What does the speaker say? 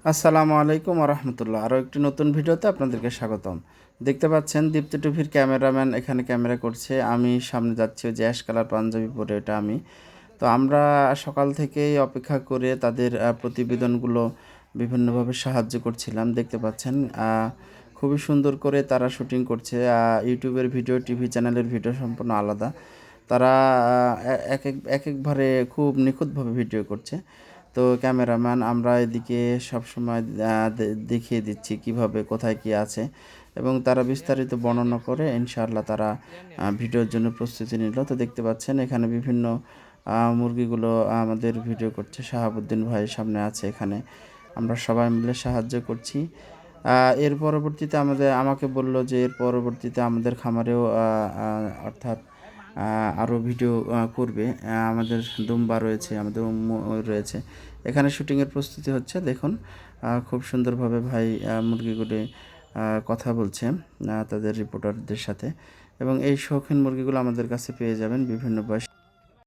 আসসালামু আলাইকুম রহমতুল্লাহ। আরও একটি নতুন ভিডিওতে আপনাদেরকে স্বাগতম। দেখতে পাচ্ছেন দীপ্তি টিভির ক্যামেরাম্যান এখানে ক্যামেরা করছে, আমি সামনে যাচ্ছি। ওই যে অ্যাশ কালার পাঞ্জাবি পরে, এটা আমি। তো আমরা সকাল থেকেই অপেক্ষা করে তাদের প্রতিবেদনগুলো বিভিন্নভাবে সাহায্য করছিলাম। দেখতে পাচ্ছেন খুবই সুন্দর করে তারা শুটিং করছে। ইউটিউবের ভিডিও, টিভি চ্যানেলের ভিডিও সম্পূর্ণ আলাদা। তারা একবারে খুব নিখুঁতভাবে ভিডিও করছে। তো ক্যামেরাম্যান আমরা এদিকে সবসময় দেখিয়ে দিচ্ছি কিভাবে কোথায় কি আছে, এবং তারা বিস্তারিত বর্ণনা করে ইনশাআল্লাহ তারা ভিডিওর জন্য প্রস্তুতি নিল। তো দেখতে পাচ্ছেন এখানে বিভিন্ন মুরগিগুলো আমাদের ভিডিও করছে। শাহাবুদ্দিন ভাই সামনে আছে, এখানে আমরা সবাই মিলে সাহায্য করছি। এর পরবর্তীতে আমাকে বলল যে এর পরবর্তীতে আমাদের খামারেও অর্থাৎ আরও ভিডিও করবে। আমাদের দুম্বা রয়েছে, আমাদের ময়ূর রয়েছে। এখানে শুটিংয়ের প্রস্তুতি হচ্ছে। দেখুন খুব সুন্দরভাবে ভাই মুরগিগুলি কথা বলছে তাদের রিপোর্টারদের সাথে। এবং এই শৌখিন মুরগিগুলো আমাদের কাছে পেয়ে যাবেন বিভিন্ন বয়স।